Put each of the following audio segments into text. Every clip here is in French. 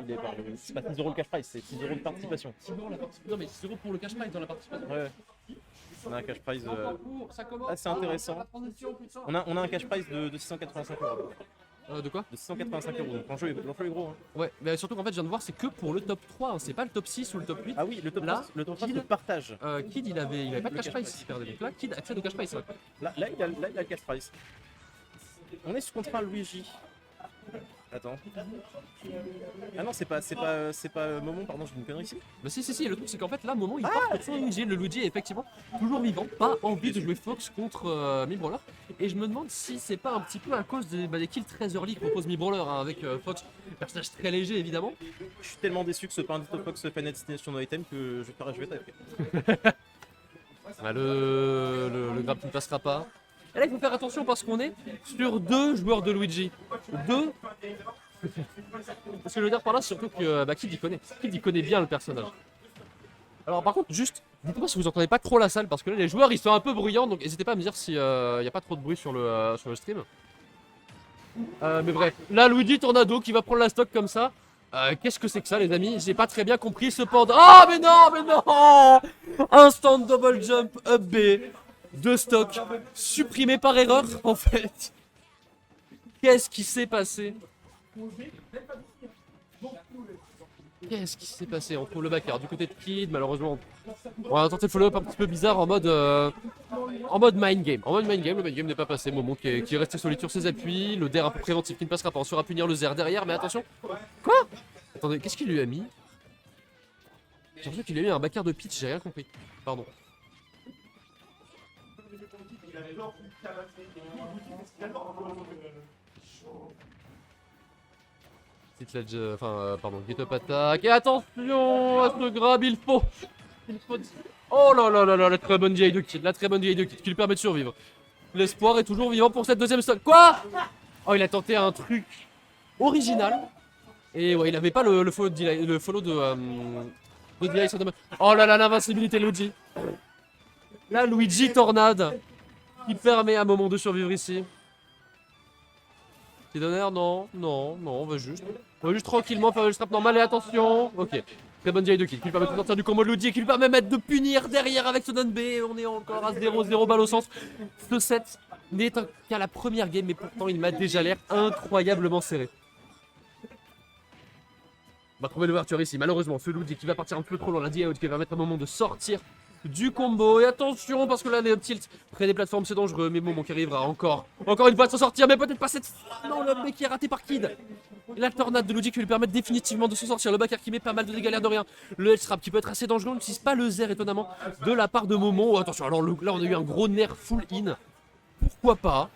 il est par le... C'est pas 6 € le cash prize, c'est 6 € de participation. 6 € la participation. Non, mais 6 € pour le cash prize dans la participation. Ouais. On a un cash prize Ça commence. assez intéressant. On a un cash prize de 685 €. De quoi? De 685 €, donc l'enjeu est gros. Hein. Ouais, mais surtout qu'en fait, je viens de voir, c'est que pour le top 3, hein, c'est pas le top 6 ou le top 8. Ah oui, le top Là, 3 Kid- se partage. Kid, il avait pas de Le cash cash prize. prize. Il perdait. Donc là, Kid accède au cash prize. Ouais. Là, il a le cash prize. On est sous contre un Luigi. Attends. Ah non, c'est pas Momon, pardon, j'ai une connerie ici. Bah si, le truc c'est qu'en fait là, moment il part contre son Luigi. Le Luigi est effectivement toujours vivant, pas envie de jouer Fox contre Mi-Brawler. Et je me demande si c'est pas un petit peu à cause des kills très early que propose Mi-Brawler hein, avec Fox, personnage très léger évidemment. Je suis tellement déçu que ce pas un Ditto Fox Final Destination No Item que je vais taper. Bah, le grab ne passera pas. Et là il faut faire attention parce qu'on est sur 2 joueurs de Luigi. 2. Parce que je veux dire par là surtout que Kid il connaît bien le personnage. Alors par contre juste, dites-moi si vous entendez pas trop la salle parce que là les joueurs ils sont un peu bruyants donc n'hésitez pas à me dire s'il n'y a pas trop de bruit sur le stream. Mais bref, là Luigi Tornado qui va prendre la stock comme ça. Qu'est-ce que c'est que ça les amis? J'ai pas très bien compris cependant. Ah mais non Instant double jump up B de stock supprimé par erreur en fait. Qu'est-ce qui s'est passé? Qu'est-ce qui s'est passé? On trouve le backer du côté de Kid, malheureusement. On a tenté le follow-up un petit peu bizarre en mode mind game. En mode mind game, le mind game n'est pas passé. Momon qui est resté solide sur ses appuis. Le der un peu préventif qui ne passera pas. On saura punir le zer derrière, mais attention. Quoi? Attendez, qu'est-ce qu'il lui a mis? J'ai l'impression qu'il lui a mis un backer de pitch, j'ai rien compris. Pardon. Pardon, get up attack. Et attention à ce grab, il faut. Oh là là là là, la très bonne vieille de Kid, qui lui permet de survivre. L'espoir est toujours vivant pour cette deuxième stock. Quoi? Oh, il a tenté un truc original. Et ouais, il avait pas le follow de delay sur domaine. Oh là là, l'invincibilité Luigi. La Luigi Tornade qui permet à un moment de survivre ici. Petit d'honneur, non, on va juste tranquillement faire le strap normal et attention. Ok, très bonne vieille de kill qui lui permet de sortir du combo de Luigi et qui lui permet de punir derrière avec ce down B. On est encore à 0-0 balle au sens. Ce set n'est qu'à la première game, mais pourtant il m'a déjà l'air incroyablement serré. On va trouver l'ouverture ici, malheureusement, ce Luigi qui va partir un peu trop loin, la DA qui va mettre un moment de sortir du combo. Et attention, parce que là, les tilt près des plateformes, c'est dangereux. Mais Momon qui arrivera encore une fois de s'en sortir, mais peut-être pas cette fois. Non, le mec qui est raté par Kid. Et la tornade de Luigi qui lui permet définitivement de s'en sortir. Le backer qui met pas mal de dégâts, l'air de rien. Le L-strap qui peut être assez dangereux. On n'utilise pas le zer, étonnamment, de la part de Momon. Oh, attention, alors là, on a eu un gros nerf full in. Pourquoi pas?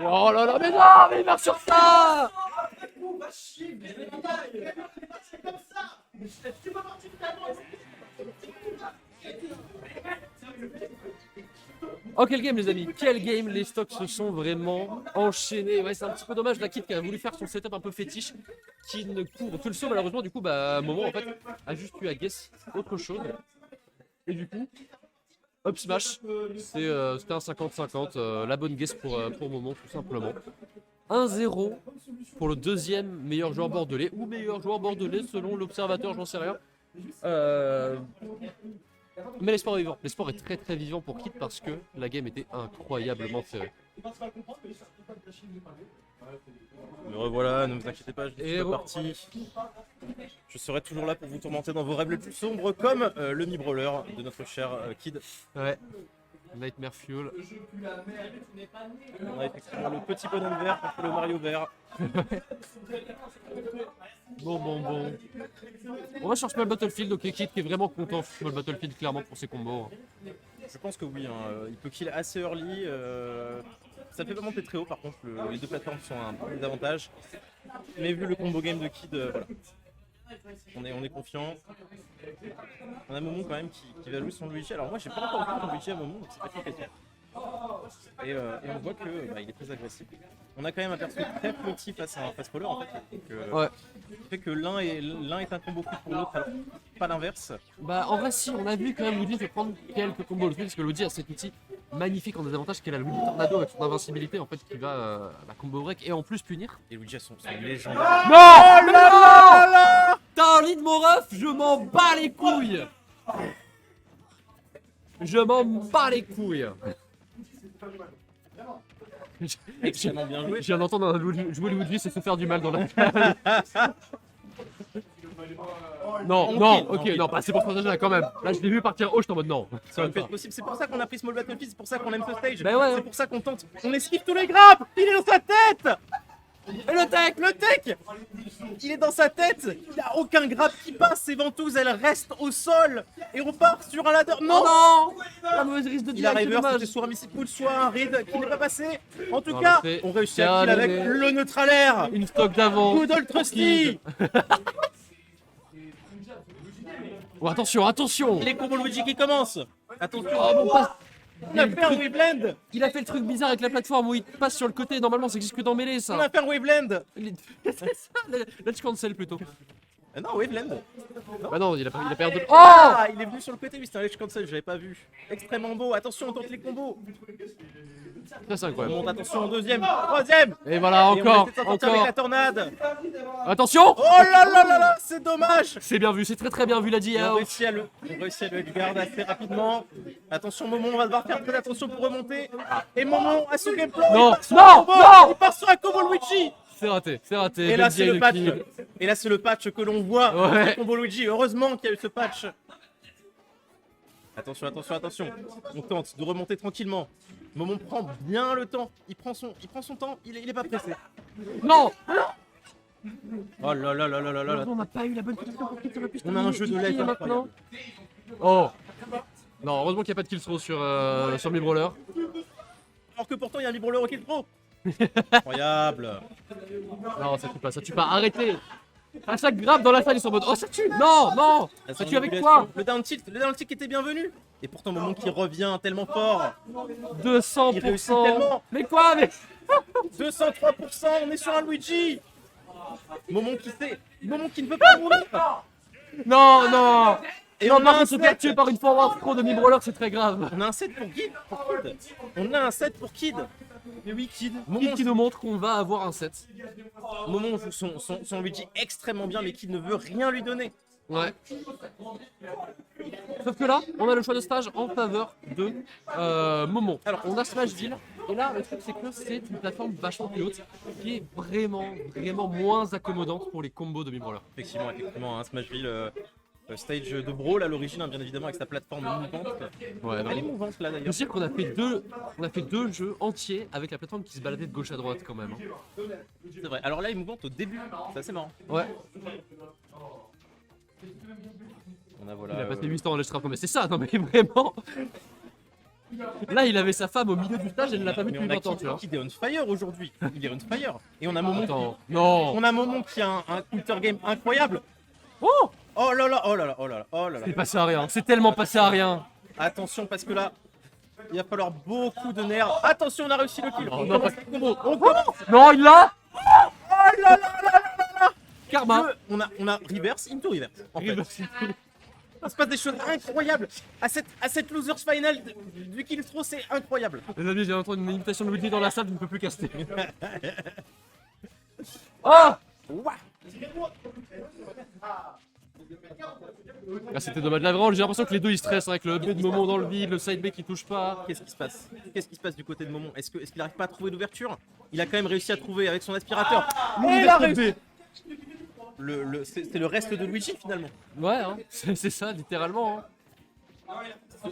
Oh là là, mais non, mais il marche sur ça! Oh quel game les amis, quel game, les stocks se sont vraiment enchaînés. Ouais, c'est un petit peu dommage, la Kid qui a voulu faire son setup un peu fétiche qui ne couvre que le saut malheureusement. Du coup Momon en fait a juste eu à guess autre chose. Et du coup up smash, c'était un 50-50, la bonne guess pour Momon tout simplement. 1-0 pour le deuxième meilleur joueur bordelais ou meilleur joueur bordelais selon l'observateur, j'en sais rien. Mais l'espoir est vivant. L'espoir est très très vivant pour Kid parce que la game était incroyablement serrée. Me revoilà, ne vous inquiétez pas, je suis pas parti. Je serai toujours là pour vous tourmenter dans vos rêves les plus sombres comme le Mi-Brawler de notre cher Kid. Ouais. Nightmare Fuel. On a effectivement le petit bonhomme vert contre le Mario vert. Bon. On va sur Small Battlefield, ok, Kid qui est vraiment content Small Battlefield clairement pour ses combos. Je pense que oui, hein. Il peut kill assez early. Ça fait pas monter très haut par contre, les deux plateformes sont un peu désavantage. Mais vu le combo game de Kid, voilà. On est confiant. On a Momon quand même qui va jouer son Luigi. Alors moi j'ai pas encore vu son Luigi à Momon, donc c'est pas très facile. Et on voit que il est très agressif. On a quand même un perso très petit face à un fast-faller en fait. Donc, fait que l'un est un combo coup pour l'autre, alors pas l'inverse. Bah en vrai si, on a vu quand même Luigi se prendre quelques combos. Le truc c'est que Luigi a cet outil magnifique en désavantage qui est la Luigi Tornado avec son invincibilité en fait qui va combo break et en plus punir. Et Luigi a son légendaire. Non, oh là. T'as un lead mon ref, je m'en bats les couilles. Je m'en bats les couilles. Extrêmement bien joué. Je viens d'entendre un jouer Luigi s'est fait faire du mal dans la Non, non, ok, non, pas c'est pour ce là quand même. Là, je l'ai vu partir haut, j'étais en mode non. Ça aurait pu être possible. C'est pour ça qu'on a pris Small Battlefield, c'est pour ça qu'on aime ce stage. Bah ouais. C'est pour ça qu'on tente. On esquive tous les grappes. Il est dans sa tête. Et le tech, il est dans sa tête. Il n'y a aucun grappe qui passe. Ses ventouses, elles restent au sol. Et on part sur un ladder. Non, non. La mauvaise risque de il a direct, reverse, dommage. c'était soit un missile pool, soit un raid qui n'est pas passé. En tout Non, cas, mais c'est- on réussit à kill avec le neutralaire. Une stock d'avant. Good old Trusty. Oh, attention, attention. Les combos Luigi qui commencent. Attention. Oh, bon, passe. On a fait un Waveland. Il a fait le truc bizarre avec la plateforme où il passe sur le côté. Normalement, ça existe que dans Melee, On ça. a fait un Waveland. C'est ça, let's cancel plutôt. Non, Waveland. Bah non, il a perdu. Oh. Ah, il est venu sur le côté, oui, c'était un ledge cancel, j'avais pas vu. Extrêmement beau, attention, on tente les combos. Ça, c'est On incroyable. monte, attention, deuxième, troisième. Et voilà, Et on encore, essaie de s'en sortir avec encore. la tornade. Attention. Oh là là là là, c'est dommage. C'est bien vu, c'est très très bien vu, la Et DIA. on réussit à le edgeguard assez rapidement. Attention, Momon, on va devoir faire très attention pour remonter. Et Momon a son game plan. Non, il part sur non, un combo, non. il part sur un combo Luigi. C'est raté, c'est raté. Et là, Belle c'est DIA le patch. kill. Et là, c'est le patch que l'on voit. Ouais. Le combo Luigi. Heureusement qu'il y a eu ce patch. Attention, attention, attention. On tente de remonter tranquillement. Momon prend bien le temps. Il prend son temps. Il est pas pressé. Non. Oh là là là là là là. On n'a pas eu la bonne position pour qu'il aurait pu se On a un jeu de terminer lag maintenant. incroyable. Oh. Non, heureusement qu'il n'y a pas de kill throw sur Mi Brawler. Alors que pourtant, il y a un libre au kill pro. Incroyable. Non, ça tue pas, ça tue pas. Arrêtez. À chaque grab dans la salle, ils sont en mode oh ça tue. Non, non. Ça tue avec quoi? Le down tilt était bienvenu. Et pourtant, Momon qui revient tellement fort. Il réussit 200%. tellement. Mais quoi, mais 203%, on est sur un Luigi. Momon qui ne peut pas mourir. non, non. Et Non, on a par un contre, se faire set. tuer par une forward throw de Mi Brawler, c'est très grave. On a un set pour Kid. On a un set pour Kid. Mais oui, Kid. Momon Qui nous montre qu'on va avoir un set. Momon joue son Luigi extrêmement bien, mais Kid ne veut rien lui donner. Ouais. Sauf que là, on a le choix de stage en faveur de Momon. Alors, on a Smashville. Et là, le truc, c'est que c'est une plateforme vachement plus haute qui est vraiment, vraiment moins accommodante pour les combos de Mi Brawler. Effectivement, un Smashville stage de brawl à l'origine, hein, bien évidemment, avec sa plateforme mouvante. Ouais, Elle est non. mouvante là Je veux d'ailleurs. dire qu'on a fait deux jeux entiers avec la plateforme qui se baladait de gauche à droite quand même. Hein. C'est vrai. Alors là, elle est mouvante au début. C'est assez marrant. Ouais. On a voilà. Il a passé 8 ans en ledge trap, mais c'est ça, non mais vraiment. Là, il avait sa femme au milieu du stage, elle ne l'a pas vu Mais depuis on a 20 ans, tu vois. Kid est on fire aujourd'hui. Il est on fire. Et on a Momon. Attends, non. On a Momon qui a un counter game incroyable. Oh, Oh là là, oh là là, oh là là, oh là là. c'est passé à rien, c'est tellement passé à rien. Attention parce que là, il va falloir beaucoup de nerfs. Attention, on a réussi le kill. Non, On non, commence pas- le combo. On commence. Non, il l'a. Oh là là là là. Karma. On a reverse into reverse. En fait. Il se passe des choses incroyables. À cette losers final du kill throw, c'est incroyable. Les amis, j'ai entendu une invitation de Luigi dans la salle, je ne peux plus caster. Oh. Ah, c'était dommage. Là, vraiment, j'ai l'impression que les deux ils stressent avec le B de Momon dans le vide, le side B qui touche pas. Qu'est-ce qui se passe? Qu'est-ce qui se passe du côté de Momon? Est-ce qu'il n'arrive pas à trouver d'ouverture? Il a quand même réussi à trouver avec son aspirateur. Et il a réussi. C'est le reste de Luigi finalement. Ouais, hein. C'est ça, littéralement. Hein.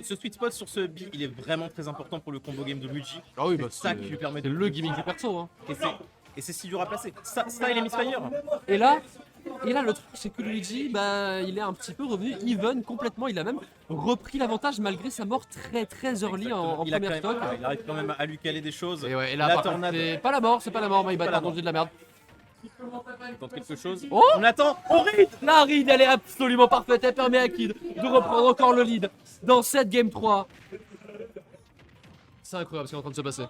Ce sweet spot sur ce B, il est vraiment très important pour le combo game de Luigi. Ah oui, C'est ça qui lui permet c'est de le gimmick du perso. Hein. Et c'est si dur à placer. Ça il est misfire. Et là, le truc, c'est que Luigi, bah, il est un petit peu revenu even complètement. Il a même repris l'avantage malgré sa mort très très early en il, a première quand même, stock. il arrive quand même à lui caler des choses. Et ouais, et là, la par contre, tornade. c'est pas la mort, c'est pas la mort, mais il Pas va la être mort. danger de la merde. Il tente quelque chose. Oh, On attend. On read. la read, elle est absolument parfaite. Elle permet à Kid de reprendre encore le lead dans cette game 3. C'est incroyable ce qui est en train de se passer.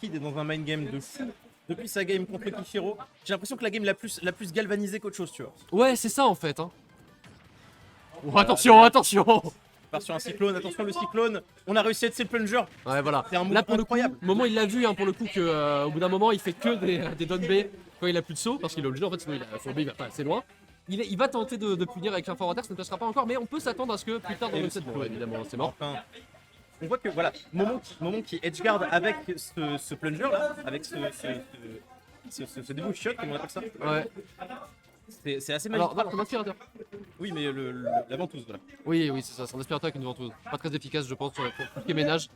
Kid est dans un mind game de fou. Depuis sa game contre Kishiro, j'ai l'impression que la game la plus galvanisée qu'autre chose, tu vois. Ouais, c'est ça en fait. Hein. Oh, attention, attention. Il part sur un cyclone, attention le cyclone. On a réussi à être le plunger. Ouais, voilà. C'est un move Là, pour incroyable. le coup, Moment, il l'a vu, hein, pour le coup, qu'au bout d'un moment, il fait que des down B quand il a plus de saut, parce qu'il est obligé, en fait, sinon son B il va pas assez loin. Il va tenter de punir avec un forward air, ça ne passera pas encore, mais on peut s'attendre à ce que plus tard dans Et le le set, cyclone. évidemment, c'est mort. Enfin, on voit que voilà, moment qui edgeguard avec ce plunger là, avec ce debout shot, comme on appelle ça. Ouais. C'est assez magique. Alors, ton aspirateur. Oui, mais la ventouse, voilà. Oui, c'est ça, c'est un aspirateur avec une ventouse. Pas très efficace, je pense, pour tout ce qui est ménage.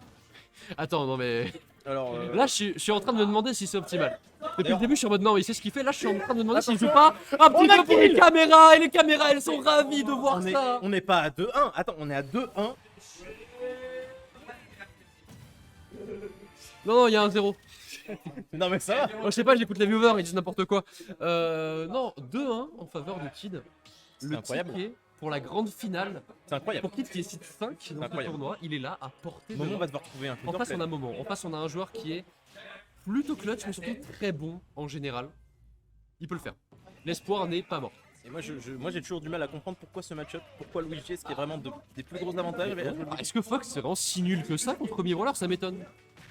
Attends, non mais. Alors, Là, je suis en train de me demander si c'est optimal. Depuis le D'ailleurs- début, je suis en mode non, il sait ce qu'il fait. Là, je suis en train de me demander s'il joue pas un petit On a peu pour kill les caméras. Et les caméras, elles sont ravies de voir ça. on n'est pas à 2-1. Attends, on est à 2-1. Non, il y a un 0. Non, mais ça va. Je sais pas, j'écoute les viewers, ils disent n'importe quoi. Non, 2-1 en faveur de Kid. Le incroyable. ticket pour la grande finale. C'est incroyable. Pour Kid qui est site 5 dans le incroyable. tournoi, il est là à portée de Moment, main. on va devoir trouver un En face, counterplay. on a Moment. En face, on a un joueur qui est plutôt clutch, mais surtout très bon en général. Il peut le faire. L'espoir n'est pas mort. Et moi, j'ai toujours du mal à comprendre pourquoi ce match-up, pourquoi Luigi, ce qui est vraiment des plus gros avantages. Est-ce que Fox c'est vraiment si nul que ça contre Mirror? Ça m'étonne.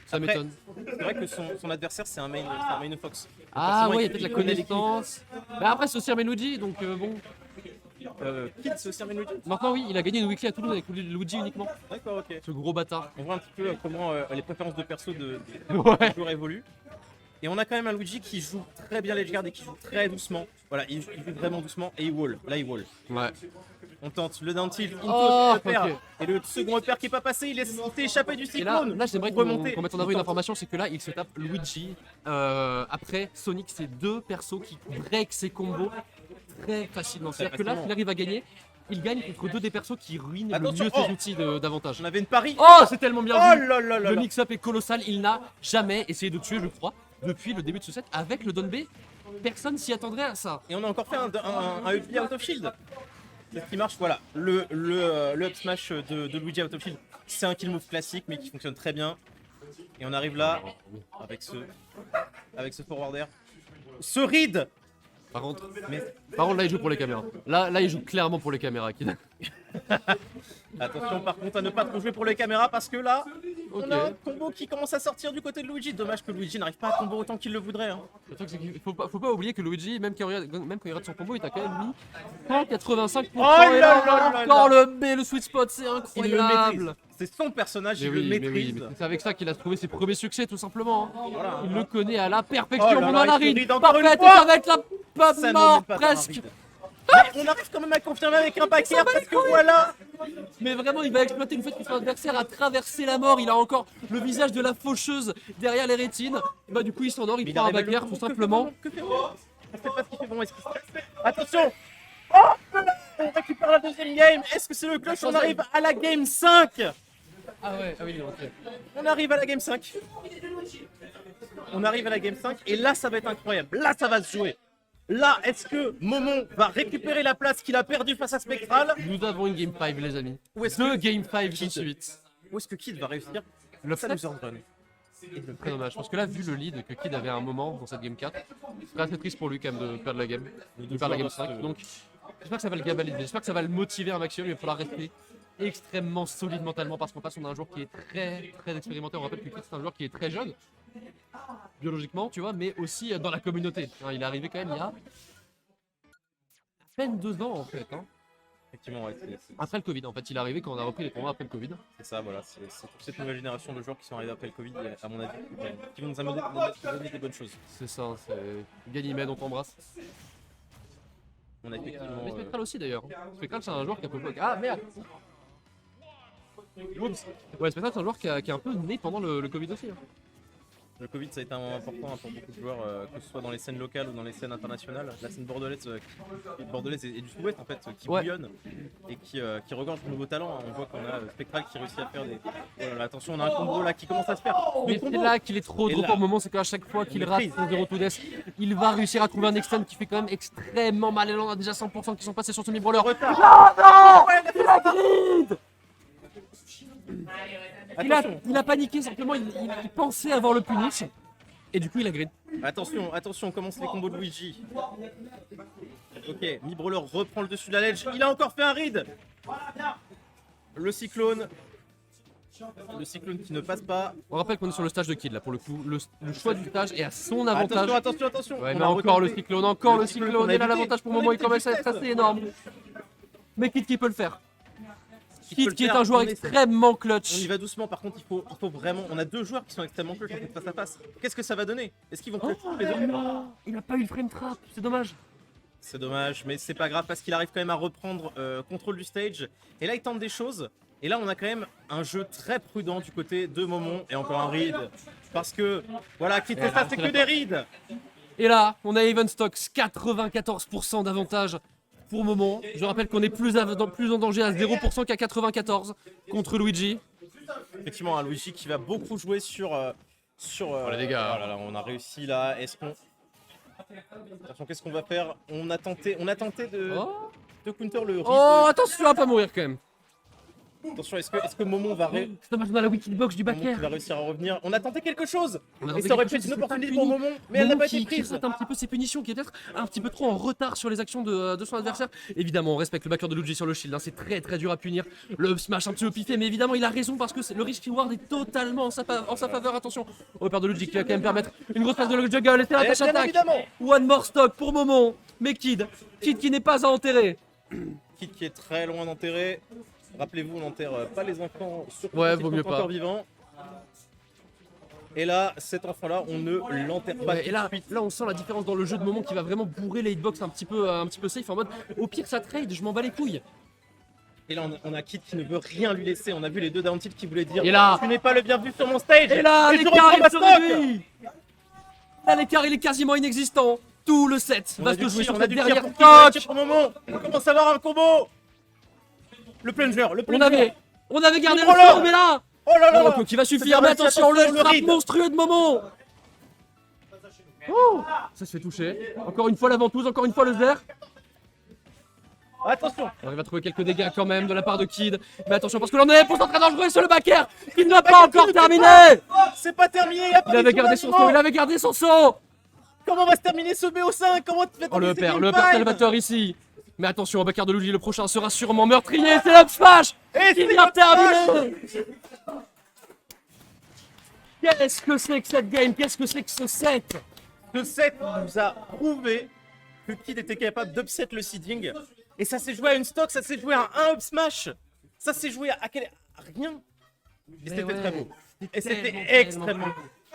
Ça Après, m'étonne. C'est vrai que son adversaire, c'est un main Fox. Ah forcément, ouais, il y a il peut-être la connaît l'équipe. connaissance. Mais après, c'est aussi un Meluigi, donc bon. Kid, c'est aussi un main Luigi. Maintenant, oui, il a gagné une weekly à Toulouse avec Luigi uniquement. D'accord, ok. Ce gros bâtard. On voit un petit peu comment les préférences de perso de Ouais. joueurs évoluent. Et on a quand même un Luigi qui joue très bien l'edgeguard et qui joue très doucement. Voilà, il joue vraiment doucement et il wall. Là, il wall. Ouais. On tente le down tilt, into Oh, upper. ok. Et le second upper qui est pas passé, il s'est échappé du Et là, cyclone. j'aimerais Pour qu'on remonter. mette en avant une information, c'est que là, il se tape Luigi. Après, Sonic, c'est deux persos qui break ses combos très facilement. C'est-à-dire que là, facilement. s'il arrive à gagner, il gagne contre deux des persos qui ruinent Attention, le mieux ses outils d'avantage. On avait une pari. Oh, c'est tellement bien Oh vu. là là là Le là. mix-up est colossal. Il n'a jamais essayé de tuer, je crois, depuis le début de ce set. Avec le Don B, personne s'y attendrait à ça. Et on a encore fait un up out of shield. C'est ce qui marche, voilà. Le up smash de Luigi out of shield, c'est un kill move classique mais qui fonctionne très bien. Et on arrive là avec ce forward air. Ce read. Par contre, Mais là, il joue pour les caméras. Là, il joue clairement pour les caméras. Kid. attention par contre à ne pas trop jouer pour les caméras parce que là, Ok. on a un combo qui commence à sortir du côté de Luigi. Dommage que Luigi n'arrive pas à combo autant qu'il le voudrait. Hein. Le truc, c'est qu'il faut pas oublier que Luigi, même quand il rate son combo, il t'a quand même mis 185%. Oh là et là là encore là. le B, le sweet spot, c'est Il le incroyable. maîtrise. C'est son personnage, Mais il oui, le mais maîtrise. oui, mais c'est avec ça qu'il a trouvé ses premiers succès, tout simplement. hein. Voilà. Il le connaît à la perfection. Oh là On là, a la il se ride ride encore une parfaite, et fois. ça va être la pas Ça ne mort met pas dans un presque. ride. Mais on arrive quand même à confirmer avec un back air parce que voilà. Mais vraiment, il va exploiter le fait que son adversaire a traversé la mort. Il a encore le visage de la faucheuse derrière les rétines. Et bah, du coup, il s'endort, il Mais prend un arrive à le back air, tout combo. simplement. Que fait Bon On sait pas ce qu'il fait bon. Est-ce qu'il stresse? Attention. Oh, on récupère la deuxième game. Est-ce que c'est le clutch? On arrive à la game 5. Ah ouais, ah oui, ok. On arrive à la game 5. On arrive à la game 5 et là ça va être incroyable. Là ça va se jouer. Là, est-ce que Momon va récupérer la place qu'il a perdue face à Spectral? Nous avons une game 5, les amis. Ou est-ce Deux que game 5 de Kid suite. Ou est-ce que Kid va réussir Le sa fait, loser run? très dommage. Parce que là, vu le lead que Kid avait à un moment dans cette game 4, c'est très triste pour lui quand même de perdre la game. De perdre la game 5. Donc, j'espère que ça va le gabaliser. J'espère que ça va le motiver un maximum. Il va falloir rester extrêmement solide mentalement parce qu'en face, on a un joueur qui est très expérimenté. On rappelle que Kid, c'est un joueur qui est très jeune, biologiquement, tu vois, mais aussi dans la communauté. Hein, il est arrivé quand même il y a à peine 2 ans en fait. Hein. Effectivement, ouais, Après le Covid, en fait, il est arrivé quand on a repris les tournois après le Covid. c'est ça, voilà. C'est toute cette nouvelle génération de joueurs qui sont arrivés après le Covid, à mon avis, qui vont nous amener des bonnes choses. C'est ça, c'est Ganymède, on t'embrasse. On a effectivement. Mais Spectral aussi d'ailleurs. Spectral, c'est un joueur qui a un peu bloqué. Ah merde! Oups. Ouais, Spectral, c'est un joueur qui est un peu né pendant le Covid aussi. Hein. Le Covid, ça a été un moment important hein, pour beaucoup de joueurs, que ce soit dans les scènes locales ou dans les scènes internationales. La scène bordelaise, et du sud-ouest en fait, qui Ouais. bouillonne et qui regorge de nouveaux talents. hein. On voit qu'on a Spectral qui réussit à faire des. Voilà, attention, on a un combo là qui commence à se faire. Mais Le c'est combo. là qu'il est trop Et pour là, le moment, c'est qu'à chaque fois qu'il rate maîtrise. son 0 to death, il va réussir à trouver un extend qui fait quand même extrêmement mal. Et là, on a déjà 100% qui sont passés sur ce mi-brawler. Retard. Il a grid! Attention, Il a paniqué simplement, il pensait avoir le punish. Et du coup, il a grid. attention, on commence les combos de Luigi. Ok, Mi Brawler reprend le dessus de la ledge. Il a encore fait un read. le cyclone. Le cyclone qui ne passe pas. On rappelle qu'on est sur le stage de Kid là pour le coup. Le choix du stage est à son avantage. Attention. Ouais, On mais a encore le retenté. cyclone, encore Le le cyclone cyclone. qu'on a Et là, évité. l'avantage pour le On a moment, il évité commence à être justesse. assez énorme. Mais Kid qui peut le faire. Qui peut Kid le qui est faire, un joueur on essaie. extrêmement On y clutch. va doucement, par contre, il faut vraiment. On a deux joueurs qui sont extrêmement clutch en fait, face à face. Qu'est-ce que ça va donner? Est-ce qu'ils vont clutch tous les deux? Non, il a pas eu le frame trap, c'est dommage. C'est dommage, mais c'est pas grave parce qu'il arrive quand même à reprendre contrôle du stage. Et là, il tente des choses. Et là, on a quand même un jeu très prudent du côté de Momon. Et encore un read. Parce que, voilà, qui fait ça, c'est que des reads. Et là, on a Even Stocks, 94% d'avantage pour moment. Je rappelle qu'on est plus en danger à 0% qu'à 94% contre Luigi. Effectivement, un Luigi qui va beaucoup jouer sur. les dégâts. Voilà, là, on a réussi là. Est-ce qu'on. Attention, qu'est-ce qu'on va faire? On a tenté de counter le read. Oh, attention, tu vas pas mourir quand même. Attention, est-ce que Momon va, C'est dommage, on a la wicked box du Momon qui backer. va réussir à revenir? On a tenté quelque chose. On a Et tenté ça aurait quelque pu être chose, une c'est pas opportunité puni. pour Momon, mais elle n'a Momon pas été qui prise. rate un petit peu ses punitions, qui est peut-être un petit peu trop en retard sur les actions de son adversaire. Évidemment, on respecte le backer de Luigi sur le shield, hein, c'est très dur à punir. Le up smash un petit peu piffé, mais évidemment, il a raison parce que le risk reward est totalement en sa faveur. Attention au repère de Luigi qui va quand même permettre une grosse passe de le juggle. Et c'est la Et tâche bien attaque. évidemment. One more stock pour Momon, mais Kid qui n'est pas à enterrer. Kid qui est très loin d'enterrer. Rappelez-vous, on n'enterre pas les enfants, surtout Ouais, quand ils vaut sont mieux pas. encore vivants. Et là, cet enfant-là, on ne l'enterre pas. Ouais, et là, on sent la différence dans le jeu de Momon qui va vraiment bourrer les hitbox un petit peu safe en mode au pire ça trade, je m'en bats les couilles. Et là, on a Kid qui ne veut rien lui laisser. On a vu les deux down tilt qui voulaient dire Et là- tu n'es pas le bienvenu sur mon stage. Et là, je l'écart reprends il ma se stock. réduit. Là, l'écart il est quasiment inexistant. Tout le set On va a se du jouer tir, sur on a cette du tir dernière pour Kid, on a du tir stock. pour Momon. On commence à avoir un combo. Le plunger. On avait gardé le Oh là. sort, mais là, Oh là là. le Rocco qui va suffire. C'est Mais dommage, attention, le le frappe read. monstrueux de Momon. Oh, ça se fait toucher. Encore une fois la ventouse, encore une fois le vert. Attention. On va trouver quelques dégâts quand même de la part de Kid. Mais attention parce que l'on est pour très dangereux sur le backer. Il n'a pas encore terminé. C'est pas terminé. Il a pas Il avait du tout gardé son d'argument. saut, il avait gardé son saut. Comment va se terminer ce BO5? Comment tu fais Oh le terminer père cette game salvateur ici. Mais attention au backer de Luigi, le prochain sera sûrement meurtrier. C'est l'up smash Et qui c'est vient l'up smash. terminer. Qu'est-ce que c'est que cette game? Qu'est-ce que c'est que ce set? Ce set nous a prouvé que Kid était capable d'upset le seeding. Et ça s'est joué à une stock, ça s'est joué à un up smash. Ça s'est joué à rien. Et c'était ouais, très beau. Et c'était tellement, extrêmement tellement beau.